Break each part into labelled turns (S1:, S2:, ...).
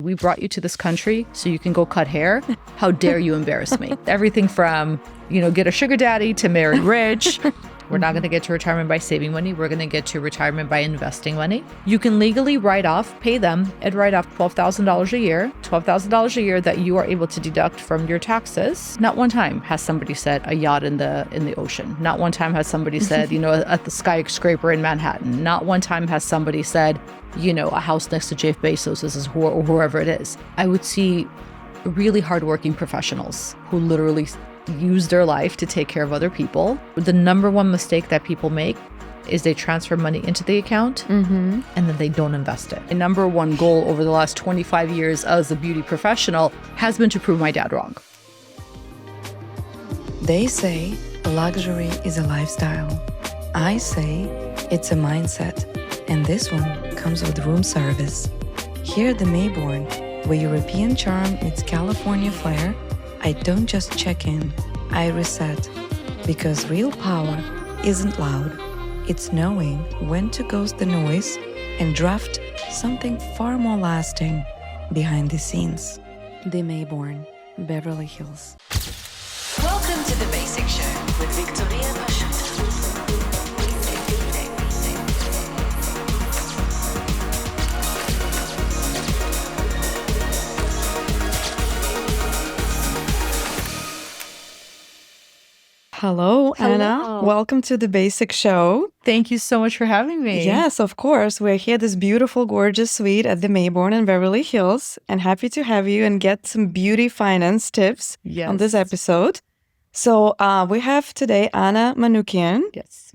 S1: We brought you to this country so you can go cut hair. How dare you embarrass me? Everything from, get a sugar daddy to marry rich. We're not going to get to retirement by saving money. We're going to get to retirement by investing money. You can legally pay them and write off $12,000 a year, $12,000 a year that you are able to deduct from your taxes. Not one time has somebody said a yacht in the ocean. Not one time has somebody said, at the skyscraper in Manhattan. Not one time has somebody said, a house next to Jeff Bezos or whoever it is. I would see really hardworking professionals who literally use their life to take care of other people. The number one mistake that people make is they transfer money into the account and then they don't invest it. My number one goal over the last 25 years as a beauty professional has been to prove my dad wrong.
S2: They say luxury is a lifestyle. I say it's a mindset. And this one comes with room service. Here at the Mayborn, where European charm meets California flair, I don't just check in, I reset. Because real power isn't loud. It's knowing when to ghost the noise and draft something far more lasting behind the scenes. The Mayborn, Beverly Hills.
S3: Welcome to The Basic Show with Viktorija Pashuta.
S2: Hello, Anna. Welcome to The Basic Show.
S1: Thank you so much for having me.
S2: Yes, of course. We're here at this beautiful, gorgeous suite at the Mayborn in Beverly Hills, and happy to have you and get some beauty finance tips on this episode. So we have today Anna Manukyan,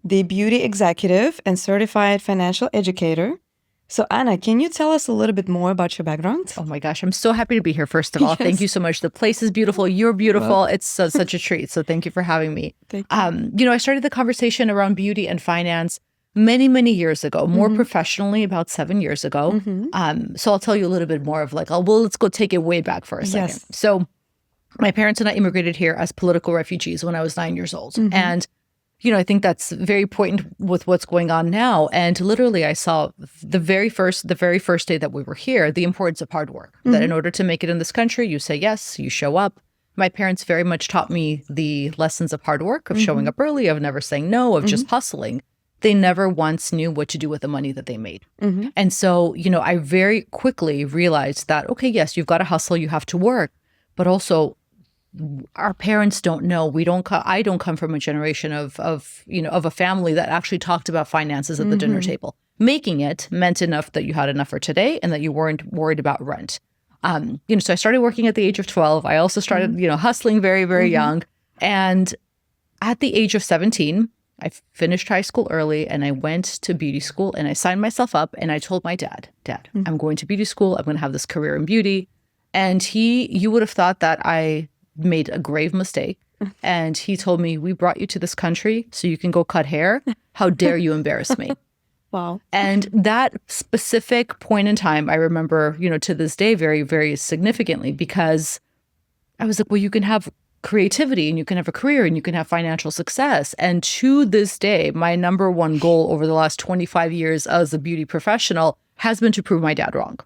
S2: the beauty executive and certified financial educator. So Anna, can you tell us a little bit more about your background?
S1: Oh my gosh, I'm so happy to be here, first of all. Thank you so much. The place is beautiful. You're beautiful. Well, it's such a treat. So thank you for having me.
S2: Thank you.
S1: I started the conversation around beauty and finance many, many years ago, more professionally about 7 years ago. So I'll tell you a little bit more of let's go take it way back for a second. So my parents and I immigrated here as political refugees when I was 9 years old. And I think that's very important with what's going on now. And literally, I saw the very first day that we were here, the importance of hard work. That in order to make it in this country, you say yes, you show up. My parents very much taught me the lessons of hard work, of showing up early, of never saying no, of just hustling. They never once knew what to do with the money that they made. And so, I very quickly realized that, okay, yes, you've got to hustle, you have to work, but also our parents don't know. I don't come from a generation of a family that actually talked about finances at the dinner table. Making it meant enough that you had enough for today and that you weren't worried about rent. So I started working at the age of 12. I also started, hustling very, very young. And at the age of 17, I finished high school early and I went to beauty school and I signed myself up and I told my dad, I'm going to beauty school. I'm going to have this career in beauty. And you would have thought that I made a grave mistake. And he told me, we brought you to this country so you can go cut hair. How dare you embarrass me?
S2: Wow.
S1: And that specific point in time, I remember, to this day, very, very significantly, because I was like, well, you can have creativity and you can have a career and you can have financial success. And to this day, my number one goal over the last 25 years as a beauty professional has been to prove my dad wrong.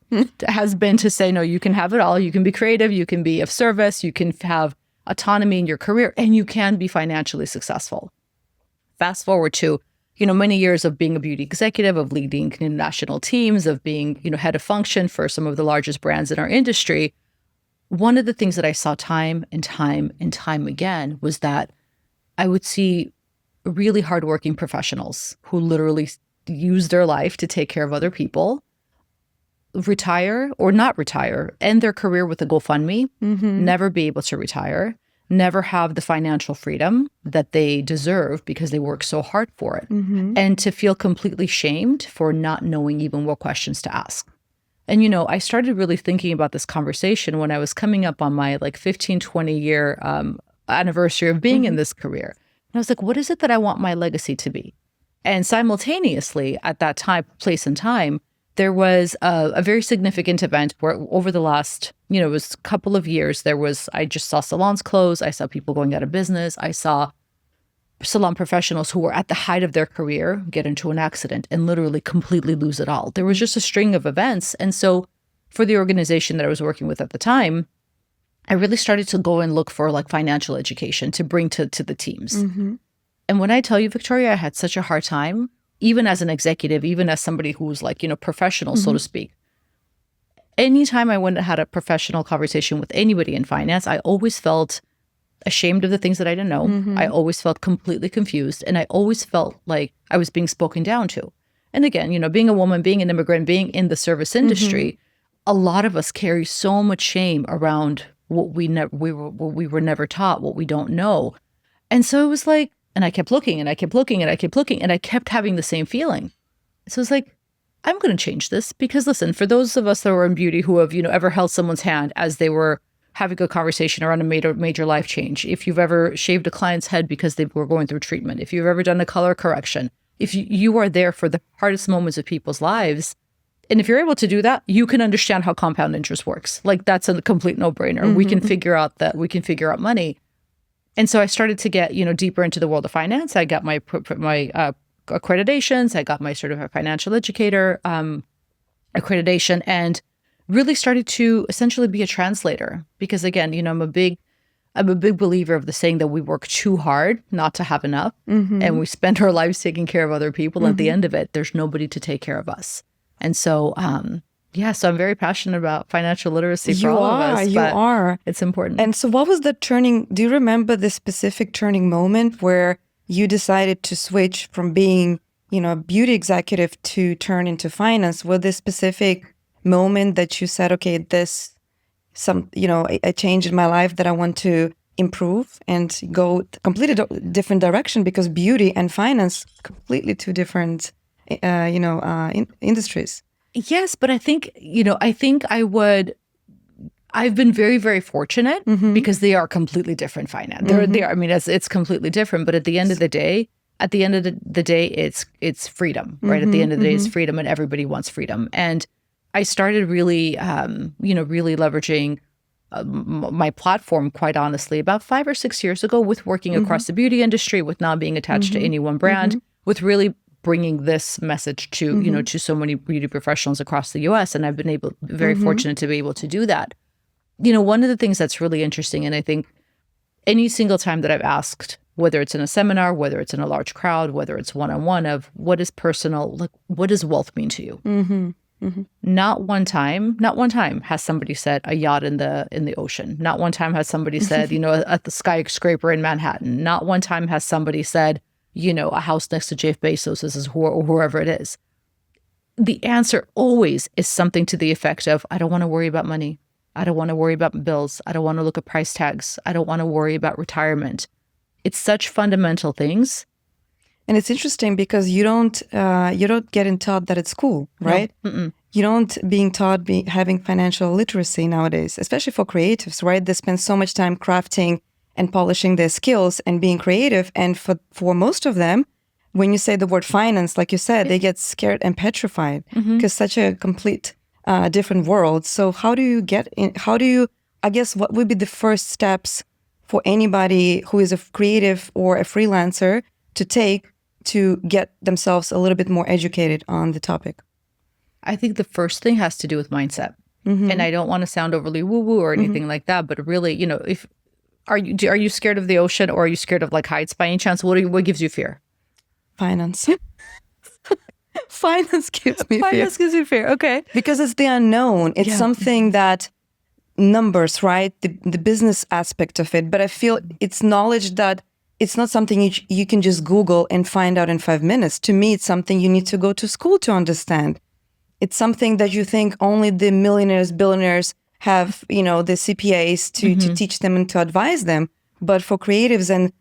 S1: Has been to say, no, you can have it all. You can be creative. You can be of service. You can have autonomy in your career and you can be financially successful. Fast forward to, many years of being a beauty executive, of leading national teams, of being, head of function for some of the largest brands in our industry. One of the things that I saw time and time and time again was that I would see really hardworking professionals who literally use their life to take care of other people, retire or not retire, end their career with a GoFundMe, never be able to retire, never have the financial freedom that they deserve because they work so hard for it, and to feel completely shamed for not knowing even what questions to ask. And, I started really thinking about this conversation when I was coming up on my 15, 20-year anniversary of being in this career. And I was like, what is it that I want my legacy to be? And simultaneously, at that place and time, there was a very significant event where over the last, it was a couple of years, I just saw salons close. I saw people going out of business. I saw salon professionals who were at the height of their career get into an accident and literally completely lose it all. There was just a string of events. And so for the organization that I was working with at the time, I really started to go and look for like financial education to bring to the teams. And when I tell you, Viktorija, I had such a hard time, even as an executive, even as somebody who was like, professional, so to speak. Anytime I went and had a professional conversation with anybody in finance, I always felt ashamed of the things that I didn't know. I always felt completely confused. And I always felt like I was being spoken down to. And again, being a woman, being an immigrant, being in the service industry, a lot of us carry so much shame around what we were never taught, what we don't know. And so it was like, and I kept looking and I kept looking and I kept looking and I kept having the same feeling. So it's like, I'm going to change this because listen, for those of us that were in beauty who have, ever held someone's hand as they were having a conversation around a major life change, if you've ever shaved a client's head because they were going through treatment, if you've ever done a color correction, if you are there for the hardest moments of people's lives, and if you're able to do that, you can understand how compound interest works. Like that's a complete no-brainer. We can figure out money. And so I started to get, deeper into the world of finance. I got my accreditations. I got my certified financial educator accreditation, and really started to essentially be a translator. Because again, I'm a big believer of the saying that we work too hard not to have enough, and we spend our lives taking care of other people. At the end of it, there's nobody to take care of us. And so, so I'm very passionate about financial literacy for all of us.
S4: You are.
S1: It's important.
S4: And so what was the do you remember the specific turning moment where you decided to switch from being, a beauty executive to turn into finance? Was this specific moment that you said, okay, a change in my life that I want to improve and go completely different direction, because beauty and finance, completely two different industries.
S1: Yes, but I think, I've been very, very fortunate because they are completely different finance. They are, it's completely different, but at the end of the day, it's freedom, right? At the end of the day, it's freedom, and everybody wants freedom. And I started really, really leveraging my platform, quite honestly, about 5 or 6 years ago, with working across the beauty industry, with not being attached to any one brand, with really bringing this message to, to so many beauty professionals across the US. And I've been very fortunate to be able to do that. One of the things that's really interesting, and I think any single time that I've asked, whether it's in a seminar, whether it's in a large crowd, whether it's one-on-one, of what is personal, like what does wealth mean to you? Not one time has somebody said a yacht in the ocean. Not one time has somebody said, at the skyscraper in Manhattan. Not one time has somebody said, a house next to Jeff Bezos or whoever it is. The answer always is something to the effect of, I don't want to worry about money. I don't want to worry about bills. I don't want to look at price tags. I don't want to worry about retirement. It's such fundamental things.
S4: And it's interesting because you don't get taught that at school, right? No. You don't being taught having financial literacy nowadays, especially for creatives, right? They spend so much time crafting and polishing their skills and being creative. And for most of them, when you say the word finance, like you said, they get scared and petrified because such a complete different world. So how do you get in? I guess, what would be the first steps for anybody who is a creative or a freelancer to take to get themselves a little bit more educated on the topic?
S1: I think the first thing has to do with mindset. And I don't want to sound overly woo-woo or anything like that, but really, if are you scared of the ocean, or are you scared of like heights by any chance? What gives you fear?
S4: Finance. Finance gives me fear.
S1: Finance gives you fear. Okay.
S4: Because it's the unknown. It's something that numbers, right? The business aspect of it. But I feel it's knowledge that it's not something you can just Google and find out in 5 minutes. To me, it's something you need to go to school to understand. It's something that you think only the millionaires, billionaires have, the CPAs to teach them and to advise them. But for creatives and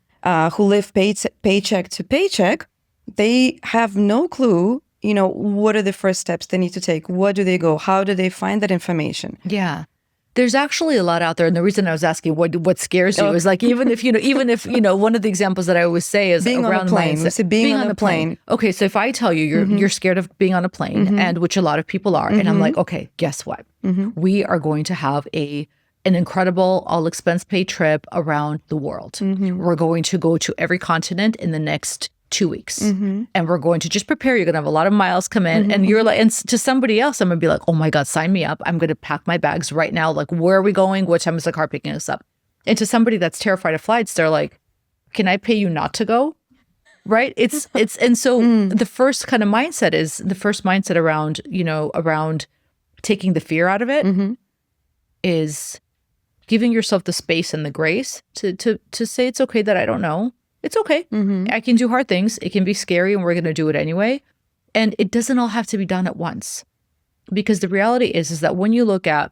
S4: who live paycheck to paycheck, they have no clue, what are the first steps they need to take? Where do they go? How do they find that information?
S1: Yeah. There's actually a lot out there. And the reason I was asking what scares you is like, even if, one of the examples that I always say is
S4: being
S1: around
S4: on a plane.
S1: mindset.
S4: Being on a plane.
S1: Okay. So if I tell you you're scared of being on a plane, and which a lot of people are, and I'm like, okay, guess what? We are going to have an incredible all expense paid trip around the world. We're going to go to every continent in the next 2 weeks. And we're going to just prepare. You're going to have a lot of miles come in. And you're like, and to somebody else, I'm going to be like, oh my God, sign me up. I'm going to pack my bags right now. Like, where are we going? What time is the car picking us up? And to somebody that's terrified of flights, they're like, can I pay you not to go? Right? And so the first kind of mindset is the first mindset around, around taking the fear out of it is giving yourself the space and the grace to say, it's okay that I don't know. It's okay. I can do hard things. It can be scary and we're going to do it anyway. And it doesn't all have to be done at once. Because the reality is that when you look at,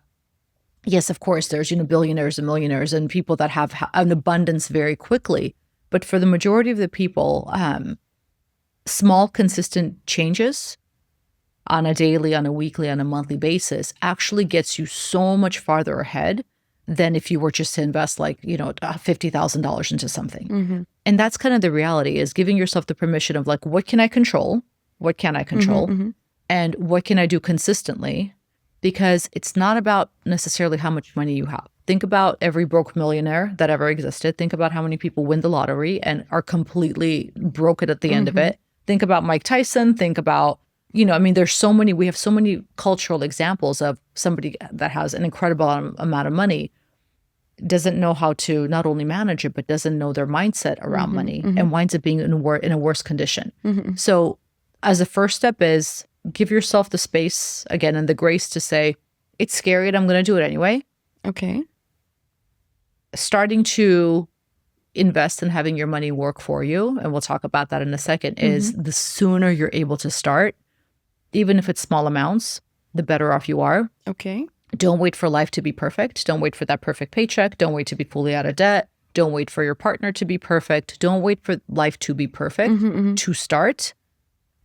S1: yes, of course, there's, billionaires and millionaires and people that have an abundance very quickly. But for the majority of the people, small, consistent changes on a daily, on a weekly, on a monthly basis actually gets you so much farther ahead than if you were just to invest like, $50,000 into something. And that's kind of the reality, is giving yourself the permission of like, what can I control? What can I control? And what can I do consistently? Because it's not about necessarily how much money you have. Think about every broke millionaire that ever existed. Think about how many people win the lottery and are completely broken at the end of it. Think about Mike Tyson. Think about, there's so many, we have so many cultural examples of somebody that has an incredible amount of money, doesn't know how to not only manage it, but doesn't know their mindset around money and winds up being in a worse condition. So as a first step is give yourself the space again and the grace to say, it's scary and I'm going to do it anyway.
S4: Okay.
S1: Starting to invest in having your money work for you, and we'll talk about that in a second, is the sooner you're able to start, even if it's small amounts, the better off you are.
S4: Okay.
S1: Don't wait for life to be perfect. Don't wait for that perfect paycheck. Don't wait to be fully out of debt. Don't wait for your partner to be perfect. Don't wait for life to be perfect to start,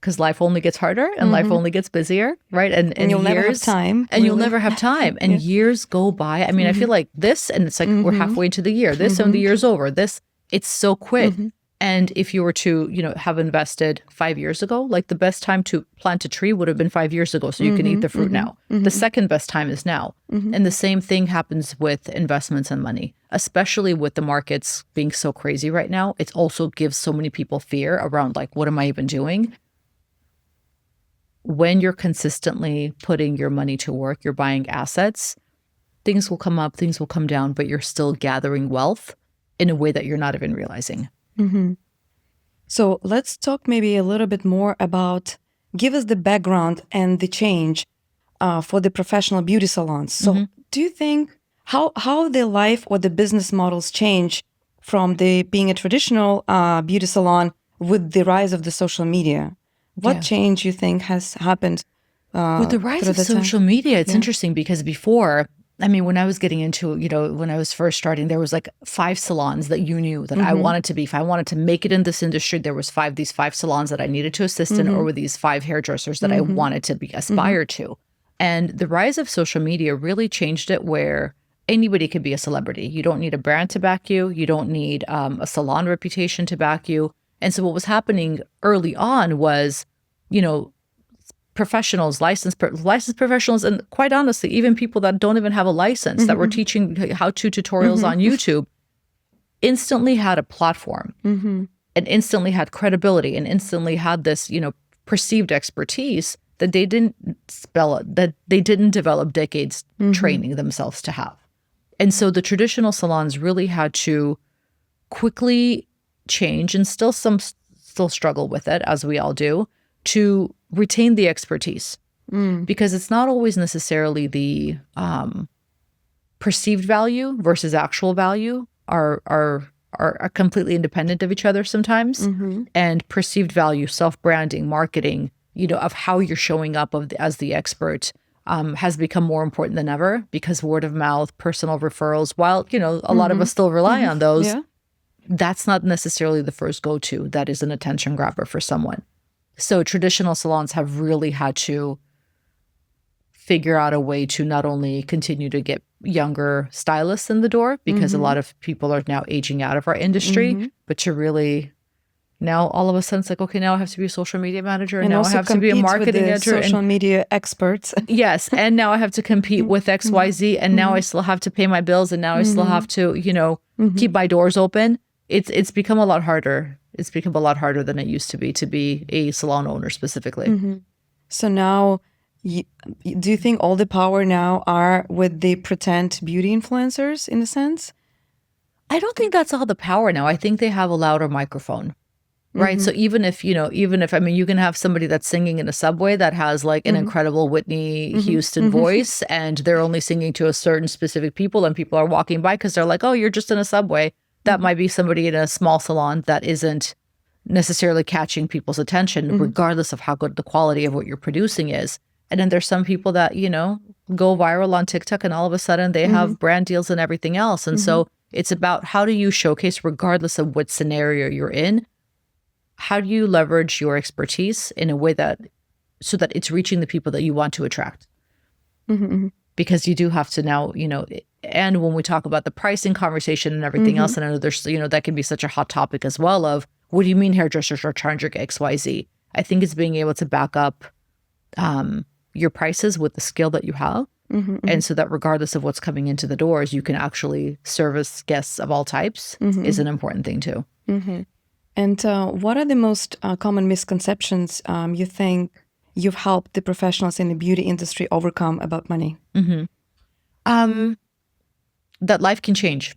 S1: because life only gets harder and life only gets busier, right? And
S4: you'll never have time.
S1: And you'll never have time. And years go by. I mean, I feel like this, and it's like we're halfway into the year. This and the year's over. This, it's so quick. And if you were to, have invested 5 years ago, like the best time to plant a tree would have been 5 years ago, so you can eat the fruit now. The second best time is now. And the same thing happens with investments and money, especially with the markets being so crazy right now. It also gives so many people fear around like, what am I even doing? When you're consistently putting your money to work, you're buying assets, things will come up, things will come down, but you're still gathering wealth in a way that you're not even realizing.
S4: So let's talk maybe a little bit more about, give us the background and the change for the professional beauty salons. So do you think how the life or the business models change from the being a traditional beauty salon with the rise of the social media? What change you think has happened?
S1: With the rise of social media, it's interesting because before, I mean, when I was getting into, when I was first starting, there was like 5 salons that you knew that I wanted to be. If I wanted to make it in this industry, there was these 5 salons that I needed to assist in, or with these 5 hairdressers that I wanted to aspire to. And the rise of social media really changed it, where anybody could be a celebrity. You don't need a brand to back you. You don't need a salon reputation to back you. And so what was happening early on was, professionals, licensed professionals, and quite honestly, even people that don't even have a license that were teaching how-to tutorials on YouTube, instantly had a platform and instantly had credibility and instantly had this, perceived expertise that they didn't develop decades training themselves to have. And so the traditional salons really had to quickly change, and still struggle with it, as we all do, to retain the expertise, because it's not always necessarily the perceived value versus actual value are completely independent of each other sometimes. And perceived value, self-branding, marketing, of how you're showing up as the expert has become more important than ever, because word of mouth, personal referrals, while, a lot of us still rely on those, that's not necessarily the first go-to that is an attention grabber for someone. So traditional salons have really had to figure out a way to not only continue to get younger stylists in the door, because a lot of people are now aging out of our industry, but to really now all of a sudden it's like, okay, now I have to be a social media manager, and now I have to be a marketing editor,
S4: social media experts.
S1: Yes, and now I have to compete with XYZ, and now I still have to pay my bills, and now I still have to, keep my doors open. It's become a lot harder. It's become a lot harder than it used to be a salon owner specifically.
S4: So now, do you think all the power now are with the pretend beauty influencers in a sense?
S1: I don't think that's all the power now. I think they have a louder microphone, right? So even if, I mean, you can have somebody that's singing in a subway that has like an incredible Whitney Houston voice, and they're only singing to a certain specific people, and people are walking by because they're like, oh, you're just in a subway. That might be somebody in a small salon that isn't necessarily catching people's attention, regardless of how good the quality of what you're producing is. And then there's some people that, go viral on TikTok, and all of a sudden they have brand deals and everything else. And so it's about, how do you showcase, regardless of what scenario you're in, how do you leverage your expertise in a way so that it's reaching the people that you want to attract? Because you do have to now, and when we talk about the pricing conversation and everything else, and I know there's, that can be such a hot topic as well of, what do you mean hairdressers are charging XYZ? I think it's being able to back up your prices with the skill that you have. And so that regardless of what's coming into the doors, you can actually service guests of all types is an important thing too.
S4: And what are the most common misconceptions you think you've helped the professionals in the beauty industry overcome about money?
S1: That life can change.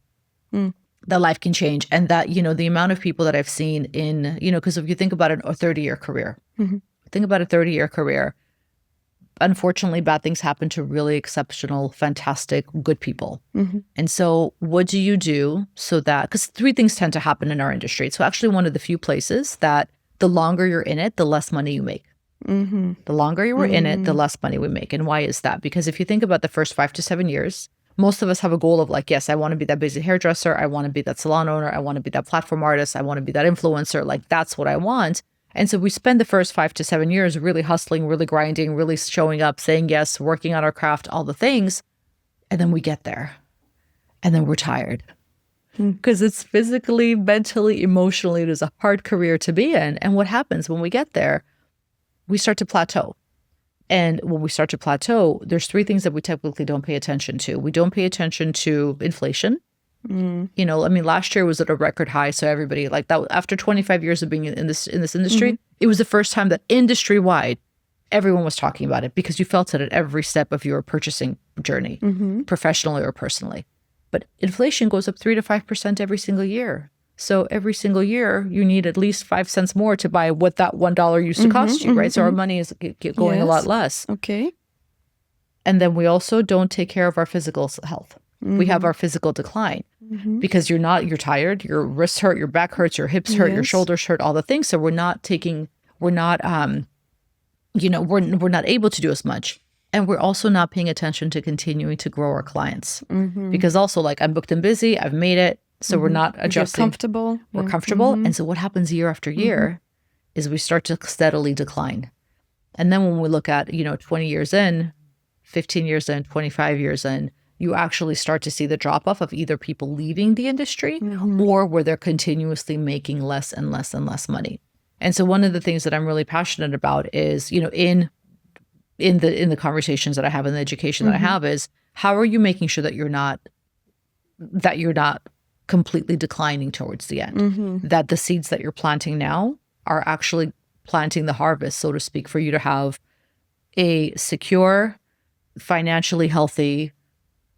S1: That life can change. And that, the amount of people that I've seen in, because if you think about a 30-year career, think about a 30-year career, unfortunately, bad things happen to really exceptional, fantastic, good people. And so what do you do so that, because three things tend to happen in our industry. It's actually one of the few places that the longer you're in it, the less money you make. The longer you were in it, the less money we make. And why is that? Because if you think about the first 5 to 7 years, most of us have a goal of like, yes, I want to be that busy hairdresser. I want to be that salon owner. I want to be that platform artist. I want to be that influencer. Like, that's what I want. And so we spend the first 5 to 7 years really hustling, really grinding, really showing up, saying yes, working on our craft, all the things. And then we get there. And then we're tired. Because it's physically, mentally, emotionally, it is a hard career to be in. And what happens when we get there? We start to plateau. And when we start to plateau, there's three things that we typically don't pay attention to. We don't pay attention to inflation. Last year was at a record high. So everybody like that, after 25 years of being in this industry, it was the first time that industry wide, everyone was talking about it, because you felt it at every step of your purchasing journey, professionally or personally. But inflation goes up 3 to 5% every single year. So every single year, you need at least 5 cents more to buy what that $1 used to cost you, right? So our money is going a lot less.
S4: Okay.
S1: And then we also don't take care of our physical health. We have our physical decline because you're tired, your wrists hurt, your back hurts, your hips hurt, your shoulders hurt, all the things. So we're not able to do as much. And we're also not paying attention to continuing to grow our clients because also like, I'm booked and busy, I've made it. So we're not adjusting. We're comfortable. And so what happens year after year is we start to steadily decline. And then when we look at, 20 years in, 15 years in, 25 years in, you actually start to see the drop off of either people leaving the industry or where they're continuously making less and less and less money. And so one of the things that I'm really passionate about is, in the conversations that I have, in the education that I have, is how are you making sure that you're not completely declining towards the end, that the seeds that you're planting now are actually planting the harvest, so to speak, for you to have a secure, financially healthy,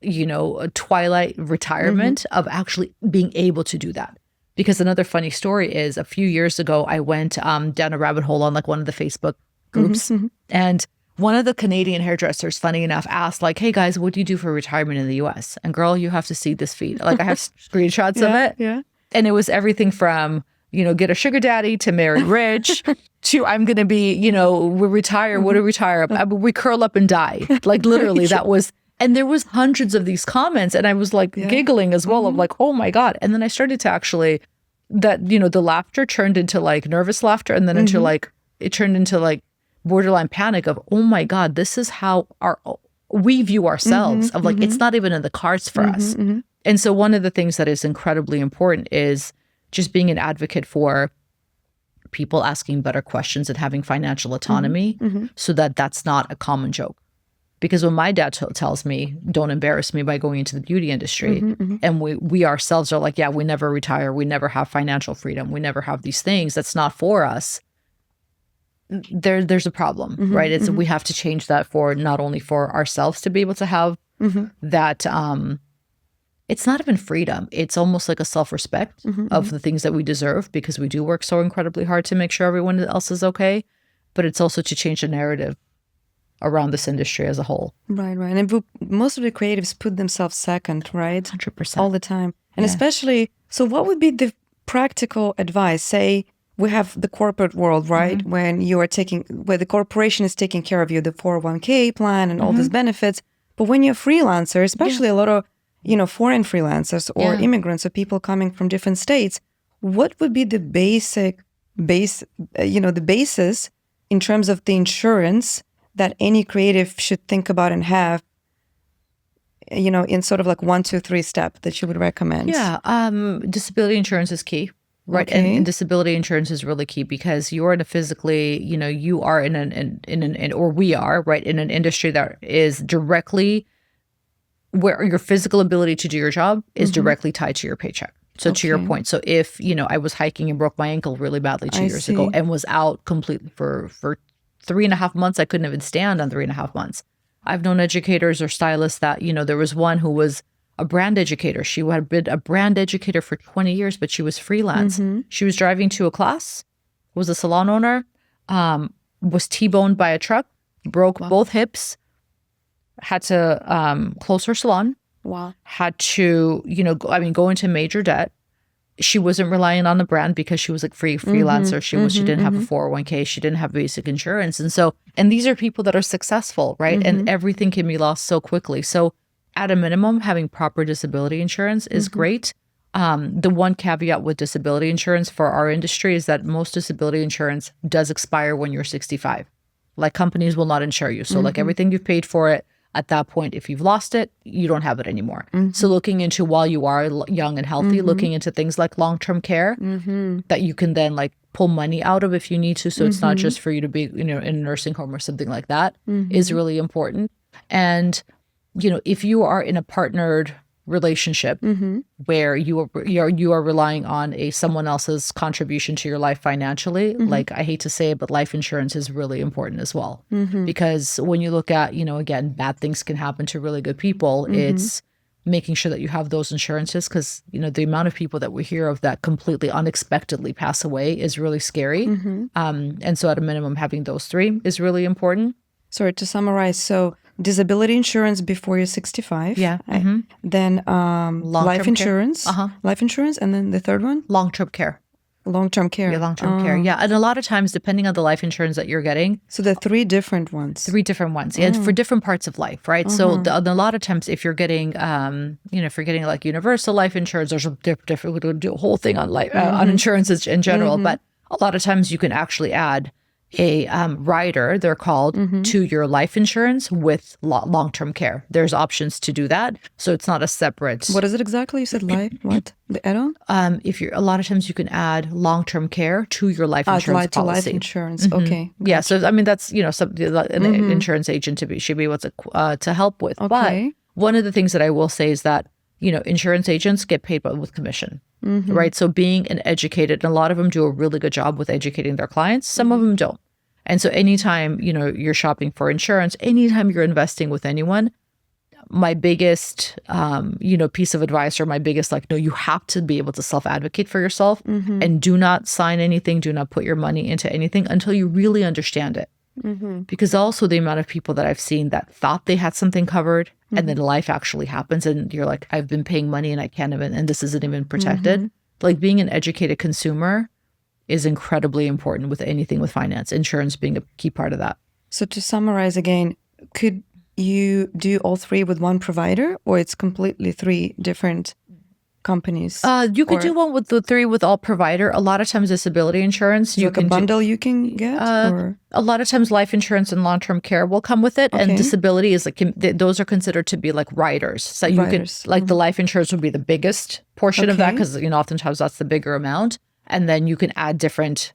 S1: a twilight retirement of actually being able to do that. Because another funny story is, a few years ago, I went down a rabbit hole on like one of the Facebook groups, and one of the Canadian hairdressers, funny enough, asked like, hey guys, what do you do for retirement in the US? And girl, you have to see this feed. Like, I have screenshots of it. Yeah. And it was everything from, get a sugar daddy to marry rich to I'm going to be, we retire. What do we retire? We curl up and die. Like literally that was, and there was hundreds of these comments, and I was like giggling as well of like, oh my God. And then I started to actually, the laughter turned into like nervous laughter, and then it turned into like borderline panic of, oh my God, this is how we view ourselves of like, it's not even in the cards for us. And so one of the things that is incredibly important is just being an advocate for people asking better questions and having financial autonomy so that that's not a common joke. Because when my dad tells me, don't embarrass me by going into the beauty industry, and we ourselves are like, yeah, we never retire, we never have financial freedom, we never have these things, that's not for us. There's a problem, right? It's we have to change that for not only for ourselves to be able to have that. It's not even freedom. It's almost like a self-respect of the things that we deserve, because we do work so incredibly hard to make sure everyone else is okay. But it's also to change the narrative around this industry as a whole.
S4: Right. And most of the creatives put themselves second, right?
S1: 100%.
S4: All the time. And especially, so what would be the practical advice? Say we have the corporate world, right? When you are where the corporation is taking care of you, the 401k plan and all these benefits. But when you're a freelancer, especially a lot of, foreign freelancers or immigrants or people coming from different states, what would be the basis in terms of the insurance that any creative should think about and have, in sort of like 1, 2, 3 step that you would recommend?
S1: Yeah. Disability insurance is key, right?
S4: Okay.
S1: And disability insurance is really key, because you're in a physically, you are or we are, right, in an industry that is directly where your physical ability to do your job is directly tied to your paycheck. So to your point, so if, I was hiking and broke my ankle really badly 2 years ago and was out completely for 3.5 months, I couldn't even stand on 3.5 months. I've known educators or stylists that, there was one who was a brand educator. She had been a brand educator for 20 years, but she was freelance. She was driving to a class, was a salon owner, was T-boned by a truck, broke both hips, had to close her salon.
S4: Wow.
S1: Had to, go into major debt. She wasn't relying on the brand because she was like freelancer. She didn't have a 401k. She didn't have basic insurance. And these are people that are successful, right? And everything can be lost so quickly. So at a minimum, having proper disability insurance is great. The one caveat with disability insurance for our industry is that most disability insurance does expire when you're 65. Like, companies will not insure you. So like everything you've paid for it, at that point, if you've lost it, you don't have it anymore. So looking into, while you are young and healthy, looking into things like long-term care that you can then like pull money out of if you need to. So it's not just for you to be, in a nursing home or something like that is really important. And, if you are in a partnered relationship where you are relying on someone else's contribution to your life financially, like, I hate to say it, but life insurance is really important as well. Because when you look at, again, bad things can happen to really good people. It's making sure that you have those insurances, because, the amount of people that we hear of that completely unexpectedly pass away is really scary. And so at a minimum, having those 3 is really important.
S4: Sorry, to summarize, so disability insurance before you're 65.
S1: Yeah.
S4: Then life insurance. Life insurance. And then the third one?
S1: Long-term care.
S4: Long-term care.
S1: Yeah, long-term care. Yeah. And a lot of times, depending on the life insurance that you're getting.
S4: So the 3 different ones.
S1: 3 different ones. Yeah, for different parts of life, right? So a lot of times, if you're getting, if you're getting like universal life insurance, there's a different, we could do a whole thing on life, on insurances in general. But a lot of times you can actually add a rider, they're called, to your life insurance with long-term care. There's options to do that. So it's not a separate.
S4: What is it exactly? You said life, what? The add-on?
S1: A lot of times you can add long-term care to your life insurance
S4: to
S1: policy.
S4: Life insurance. Okay.
S1: Yeah. So, that's, an insurance agent should be able to help with.
S4: Okay.
S1: But one of the things that I will say is that, insurance agents get paid with commission. Right. So being an educated, and a lot of them do a really good job with educating their clients. Some of them don't. And so anytime, you're shopping for insurance, anytime you're investing with anyone, my biggest, piece of advice, or my biggest, you have to be able to self-advocate for yourself, and do not sign anything, do not put your money into anything until you really understand it. Because also the amount of people that I've seen that thought they had something covered, and then life actually happens, and you're like, I've been paying money and I can't even, and this isn't even protected. Like, being an educated consumer is incredibly important with anything with finance, insurance being a key part of that.
S4: So to summarize again, could you do all 3 with one provider, or it's completely 3 different companies?
S1: You could do one with the 3 with all provider. A lot of times disability insurance, you can
S4: a bundle you can get? Or?
S1: A lot of times life insurance and long-term care will come with it. Okay. And disability is those are considered to be like riders. So you can, the life insurance would be the biggest portion of that, because, oftentimes that's the bigger amount. And then you can add different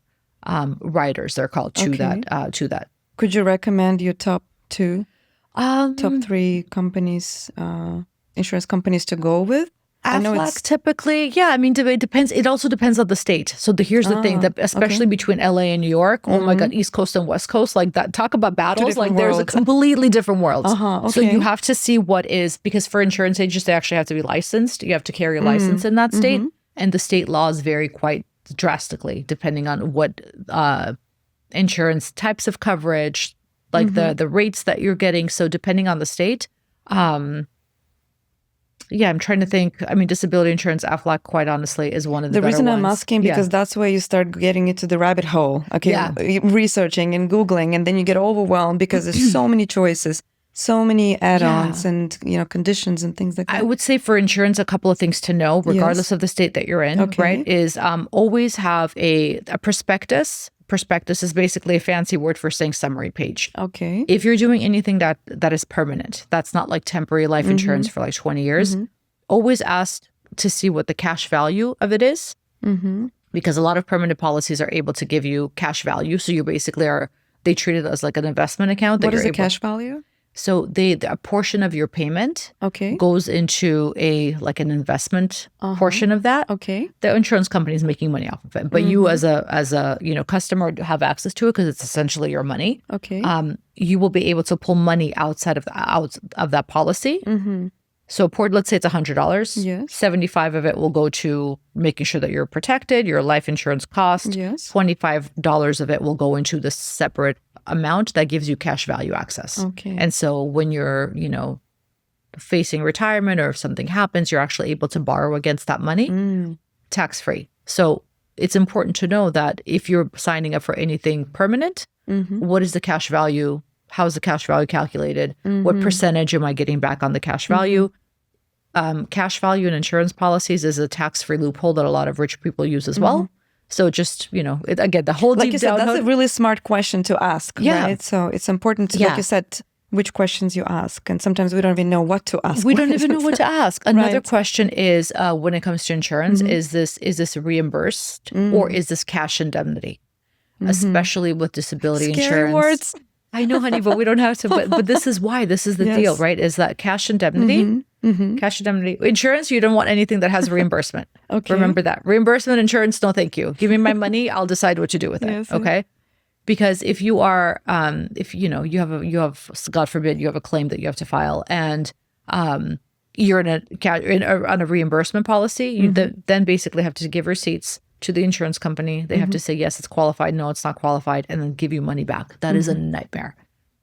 S1: riders, they're called, to that.
S4: Could you recommend your top 2? Top 3 companies, insurance companies to go with? I know
S1: Aflac typically, yeah. I mean, it depends. It also depends on the state. So here's the thing that especially between LA and New York, oh my God, East Coast and West Coast, like that, talk about battles. Like there's a completely different world.
S4: Okay.
S1: So you have to see what is, because for insurance agents, they actually have to be licensed. You have to carry a license in that state. And the state laws vary quite drastically depending on what insurance types of coverage, like the rates that you're getting. So depending on the state, yeah, I'm trying to think. I mean, disability insurance, Aflac, quite honestly, is one of the better
S4: reason I'm
S1: ones.
S4: asking, because that's where you start getting into the rabbit hole. Okay, researching and Googling, and then you get overwhelmed because there's so many choices, so many add-ons and, conditions and things like that.
S1: I would say for insurance, a couple of things to know, regardless of the state that you're in, right, is always have a prospectus. Prospectus is basically a fancy word for saying summary page.
S4: Okay.
S1: If you're doing anything that is permanent, that's not like temporary life insurance for like 20 years, always ask to see what the cash value of it is, because a lot of permanent policies are able to give you cash value. So you basically they treat it as like an investment account.
S4: What is the cash value?
S1: So a portion of your payment goes into an investment portion of that.
S4: Okay.
S1: The insurance company is making money off of it, but you as a customer have access to it because it's essentially your money.
S4: Okay.
S1: You will be able to pull money outside of that policy. So let's say it's $100.
S4: Yes.
S1: 75 of it will go to making sure that you're protected, your life insurance cost.
S4: Yes.
S1: $25 of it will go into the separate amount that gives you cash value access.
S4: Okay.
S1: And so when you're, facing retirement or if something happens, you're actually able to borrow against that money tax-free. So it's important to know that if you're signing up for anything permanent, what is the cash value? How is the cash value calculated? What percentage am I getting back on the cash value? Cash value in insurance policies is a tax-free loophole that a lot of rich people use as well. So just, again, the whole
S4: like
S1: deep
S4: you said,
S1: down.
S4: that's a really smart question to ask,
S1: Yeah.
S4: right? So it's important to, like you said, which questions you ask. And sometimes we don't even know what to ask.
S1: We don't even know what to ask. Another
S4: Right.
S1: question is, when it comes to insurance, is this reimbursed or is this cash indemnity? Especially with disability
S4: Scary
S1: insurance.
S4: words.
S1: I know, honey, but we don't have to. But this is why. This is the deal, right? Is that cash indemnity? Cash indemnity. Insurance, you don't want anything that has reimbursement.
S4: Okay.
S1: Remember that. Reimbursement insurance, no thank you. Give me my money, I'll decide what to do with it.
S4: Yes.
S1: Okay? Because if you are, you have, God forbid, you have a claim that you have to file and you're on a reimbursement policy, you then basically have to give receipts to the insurance company. They have to say, yes, it's qualified. No, it's not qualified. And then give you money back. That is a nightmare.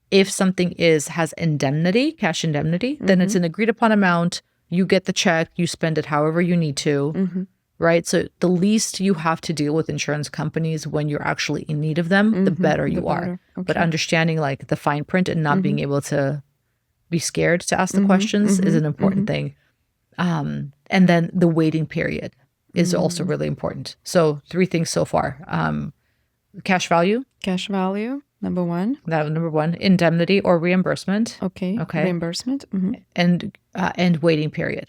S1: If something has indemnity, cash indemnity, then it's an agreed upon amount. You get the check, you spend it however you need to, right? So the least you have to deal with insurance companies when you're actually in need of them, the better you are.
S4: Okay.
S1: But understanding like the fine print and not being able to be scared to ask the questions is an important thing. And then the waiting period is also really important. So 3 things so far. Cash value.
S4: Cash value, number 1.
S1: That number 1. Indemnity or reimbursement.
S4: Okay. Reimbursement.
S1: And waiting period.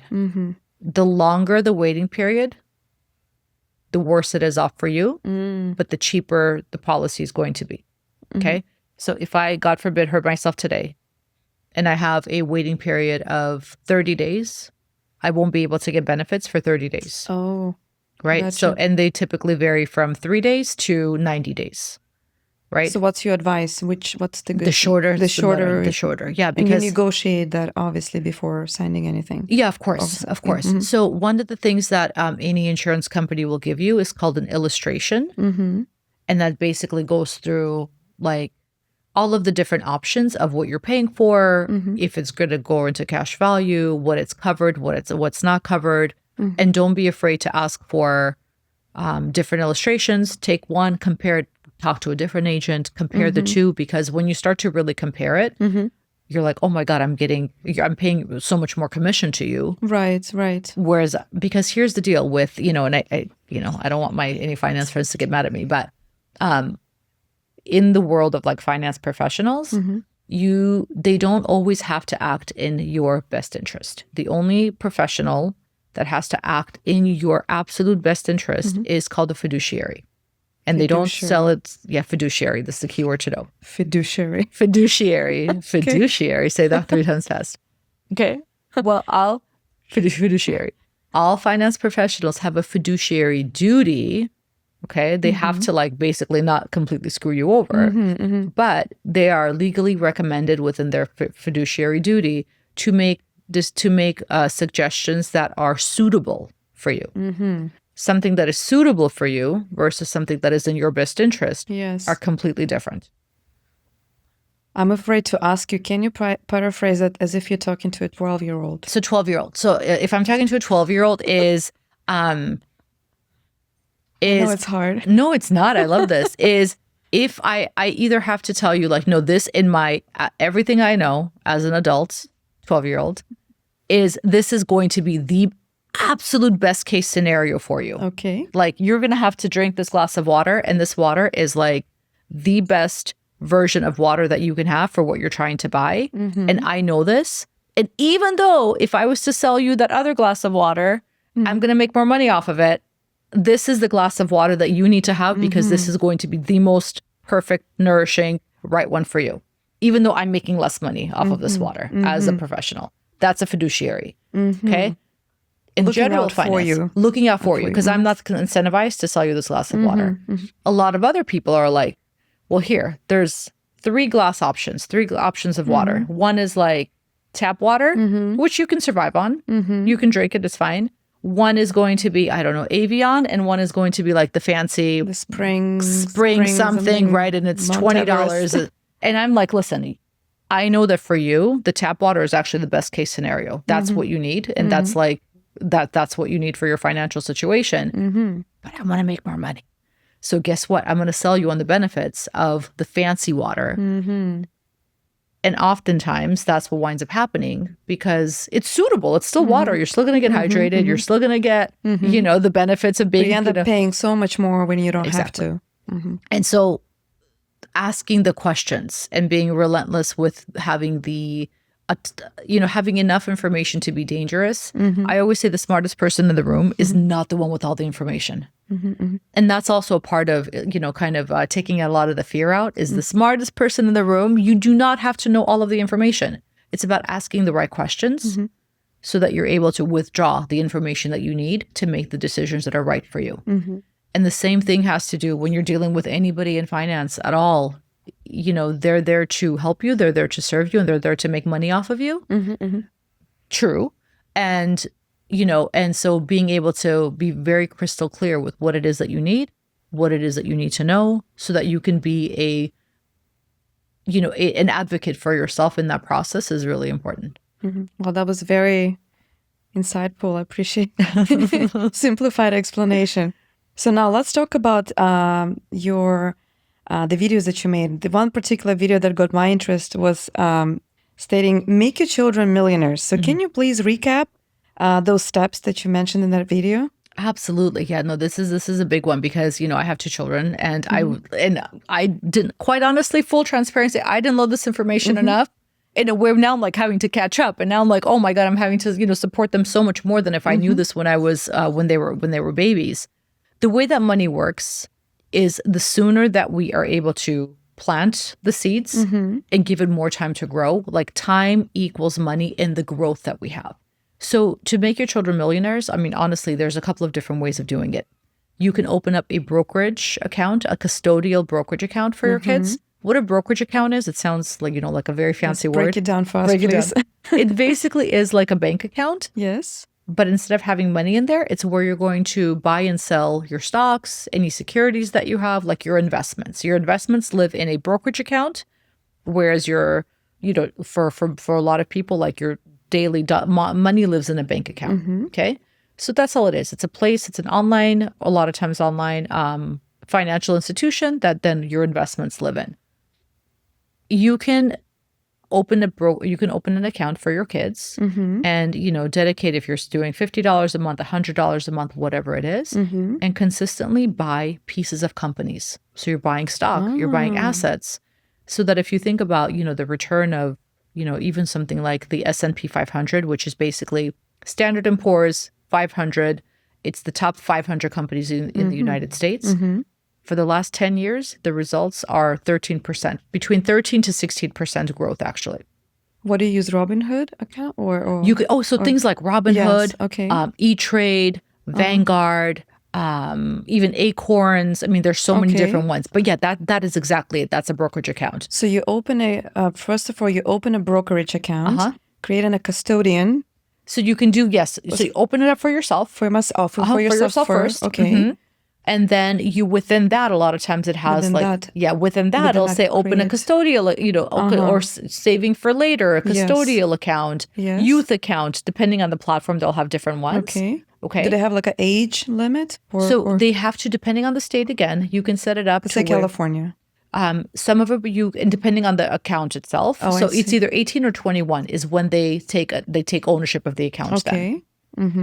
S1: The longer the waiting period, the worse it is off for you, but the cheaper the policy is going to be. Okay. So if I, God forbid, hurt myself today and I have a waiting period of 30 days, I won't be able to get benefits for 30 days.
S4: Oh,
S1: right.
S4: gotcha.
S1: So, and they typically vary from 3 days to 90 days. Right.
S4: So what's your advice? What's the good?
S1: The shorter.
S4: The shorter.
S1: The shorter. Yeah.
S4: And you
S1: Because
S4: negotiate that obviously before signing anything.
S1: yeah, of course. Of course. So one of the things that any insurance company will give you is called an illustration. And that basically goes through like all of the different options of what you're paying for, if it's going to go into cash value, what it's covered, what's not covered. And don't be afraid to ask for different illustrations. Take one, compare it, talk to a different agent, compare the two, because when you start to really compare it, you're like, oh my God, I'm paying so much more commission to you.
S4: Right.
S1: Whereas, because here's the deal with, and I don't want any finance friends to get mad at me, but in the world of like finance professionals, they don't always have to act in your best interest. The only professional that has to act in your absolute best interest is called a fiduciary. And they don't
S4: Fiduciary.
S1: sell it. Yeah, fiduciary. This is the key word to know.
S4: Fiduciary.
S1: Fiduciary. Fiduciary. Say that 3 times fast. Okay. Well, fiduciary. All finance professionals have a fiduciary duty. Okay. They have to like basically not completely screw you over, but they are legally recommended within their fiduciary duty to make suggestions that are suitable for you. Something that is suitable for you versus something that is in your best interest
S4: Yes.
S1: are completely different.
S4: I'm afraid to ask you, can you paraphrase it as if you're talking to a 12-year-old?
S1: So 12-year-old. So if I'm talking to a 12-year-old is
S4: No, it's hard.
S1: No, it's not. I love this. Is if I either have to tell you like, no, this in my everything I know as an adult, 12-year-old, is this is going to be the absolute best case scenario for you.
S4: Okay.
S1: Like you're going to have to drink this glass of water, and this water is like the best version of water that you can have for what you're trying to buy. And I know this. And even though if I was to sell you that other glass of water, I'm going to make more money off of it. This is the glass of water that you need to have because this is going to be the most perfect, nourishing, right one for you. Even though I'm making less money off of this water as a professional. That's a fiduciary. Okay. In
S4: Looking
S1: general
S4: out for
S1: finance,
S4: you.
S1: looking out for you, because I'm not incentivized to sell you this glass of water. A lot of other people are like, well, here, there's 3 options of water. One is like tap water, which you can survive on. You can drink it, it's fine. One is going to be, I don't know, Avion, and one is going to be like the fancy
S4: The spring
S1: something, right? And it's
S4: Mount
S1: $20.
S4: Everest.
S1: And I'm like, listen, I know that for you, the tap water is actually the best case scenario. That's what you need. And that's like, that's what you need for your financial situation. But I want to make more money. So guess what? I'm going to sell you on the benefits of the fancy water. And oftentimes that's what winds up happening because it's suitable. It's still water. You're still going to get hydrated. You're still going to get, you know, the benefits of being.
S4: But you end up paying so much more when you don't
S1: Exactly.
S4: have to.
S1: And so asking the questions and being relentless with having having enough information to be dangerous. I always say the smartest person in the room is not the one with all the information. And that's also a part of, taking a lot of the fear out is the smartest person in the room. You do not have to know all of the information. It's about asking the right questions so that you're able to withdraw the information that you need to make the decisions that are right for you. And the same thing has to do when you're dealing with anybody in finance at all. You know, they're there to help you, they're there to serve you, and they're there to make money off of you. True. And, and so being able to be very crystal clear with what it is that you need, what it is that you need to know, so that you can be an advocate for yourself in that process is really important.
S4: Well, that was very insightful. I appreciate simplified explanation. So now let's talk about the videos that you made. The one particular video that got my interest was stating, make your children millionaires. So can you please recap those steps that you mentioned in that video?
S1: Absolutely. Yeah, no, this is a big one because, I have 2 children and I didn't, quite honestly, full transparency, I didn't load this information enough. In a way now I'm like having to catch up, and now I'm like, oh my God, I'm having to, support them so much more than if I knew this when I was, when they were babies. The way that money works is the sooner that we are able to plant the seeds and give it more time to grow, like time equals money in the growth that we have. So to make your children millionaires, I mean, honestly, there's a couple of different ways of doing it. You can open up a brokerage account, a custodial brokerage account for your kids. What a brokerage account is, it sounds like, like a very fancy word.
S4: Break it down for us, please.
S1: It basically is like a bank account.
S4: Yes.
S1: But instead of having money in there, it's where you're going to buy and sell your stocks, any securities that you have, like your investments. Your investments live in a brokerage account, whereas your, for a lot of people, like your daily money lives in a bank account. Okay. So that's all it is. It's a place, it's an online, a lot of times online financial institution that then your investments live in. You can open an account for your kids and, dedicate, if you're doing $50 a month, $100 a month, whatever it is, and consistently buy pieces of companies. So you're buying stock, you're buying assets, so that if you think about, the return of, even something like the S&P 500, which is basically Standard & Poor's 500, it's the top 500 companies in the United States. for the last 10 years, the results are 13%, between 13 to 16% growth, actually.
S4: What do you use, Robinhood account or
S1: You could, things like Robinhood,
S4: okay.
S1: E-Trade, Vanguard, even Acorns. I mean, there's so many different ones. But yeah, that is exactly it. That's a brokerage account.
S4: So you open first of all, you open a brokerage account, creating a custodian.
S1: So you can do, yes. So you open it up for yourself.
S4: For yourself first. Okay.
S1: And then within that, a lot of times it has within that it'll say open a custodial, or saving for later, a custodial account, youth account, depending on the platform, they'll have different ones. Okay.
S4: Do they have like an age limit?
S1: They have to, depending on the state, again, you can set it up.
S4: It's like California.
S1: Some of it and depending on the account itself. So it's either 18 or 21 is when they take ownership of the account.
S4: Okay.
S1: Then.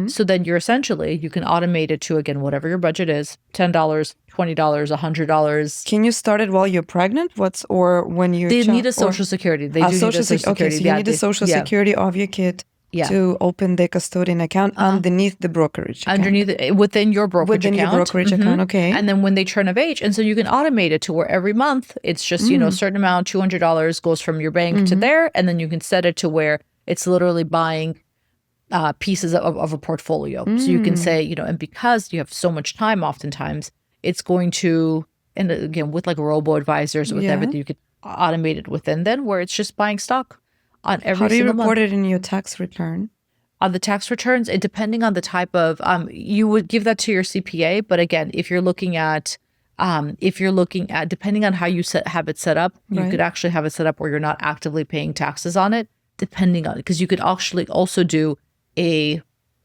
S1: So then you can automate it to, again, whatever your budget is, $10, $20, $100.
S4: Can you start it while you're pregnant? When you
S1: They need a social security. They do need a social security.
S4: Okay, so you need the social security of your kid to open the custodian account underneath the brokerage account.
S1: Within your brokerage account.
S4: Within your brokerage account, okay.
S1: And then when they turn of age, and so you can automate it to where every month it's just, a certain amount, $200 goes from your bank to there, and then you can set it to where it's literally buying pieces of a portfolio. So you can say, and because you have so much time, oftentimes it's going to, and again, with like robo-advisors, with everything, you could automate it within then where it's just buying stock on every single month.
S4: How do you report it in your tax return?
S1: On the tax returns, depending on the type of, you would give that to your CPA. But again, if you're looking at, depending on how you have it set up, you could actually have it set up where you're not actively paying taxes on it, depending on, because you could actually also do a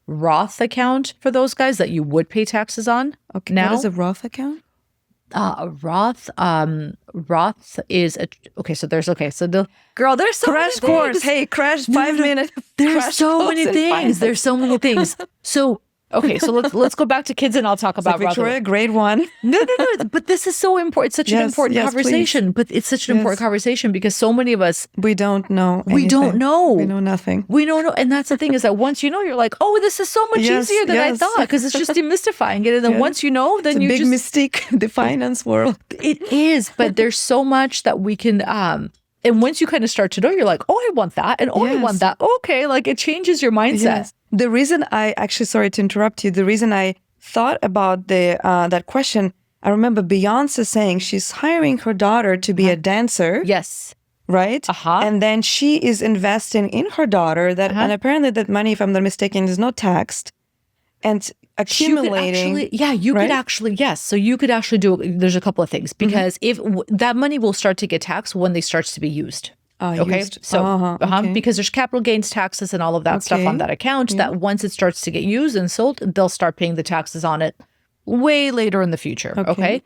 S1: Roth account for those guys that you would pay taxes on.
S4: Okay.
S1: Now,
S4: what is a Roth account?
S1: Roth is so there's the girl, there's so
S4: crash
S1: many
S4: course.
S1: things.
S4: Hey, crash 5 minutes.
S1: There's so many things. There's so many things. So so let's go back to kids and I'll talk about
S4: Victoria, grade 1.
S1: No. But this is so important. It's such an important conversation.
S4: Please.
S1: But it's such an important conversation because so many of us
S4: we don't know.
S1: We don't know.
S4: We know nothing.
S1: We don't know. And that's the thing is that once you know, you're like, oh, this is so much easier than I thought, because it's just demystifying it. And then once you know, then
S4: it's a big mystique, the finance world.
S1: It is, but there's so much that we can and once you kind of start to know, you're like, oh, I want that. And I want that. Okay. Like it changes your mindset.
S4: Yes. The reason sorry to interrupt you. The reason I thought about that question, I remember Beyonce saying she's hiring her daughter to be a dancer.
S1: Yes.
S4: Right? And then she is investing in her daughter and apparently that money, if I'm not mistaken, is not taxed. And accumulating.
S1: You could actually, yes. So you could actually there's a couple of things, because if that money will start to get taxed when they starts to be used. So because there's capital gains taxes and all of that stuff on that account, that once it starts to get used and sold, they'll start paying the taxes on it way later in the future. Okay.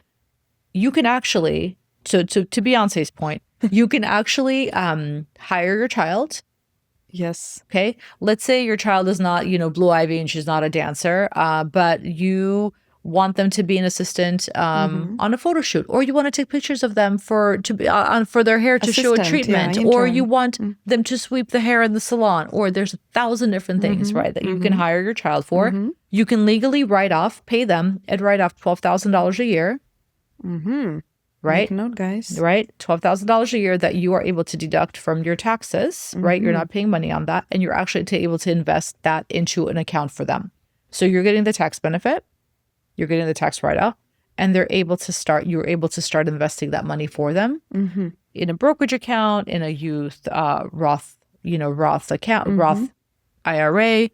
S1: You can actually, to Beyonce's point, you can actually hire your child.
S4: Yes.
S1: Okay. Let's say your child is not, Blue Ivy and she's not a dancer, but you want them to be an assistant on a photo shoot, or you want to take pictures of them for their hair to show a treatment, or you want them to sweep the hair in the salon, or there's 1,000 different things, right, that you can hire your child for. You can legally pay them and write off $12,000 a year. Right?
S4: Make note, guys.
S1: Right? $12,000 a year that you are able to deduct from your taxes, right? You're not paying money on that, and you're actually able to invest that into an account for them. So you're getting the tax benefit, you're getting the tax write-off, and you're able to start investing that money for them in a brokerage account, in a youth Roth account, Roth IRA,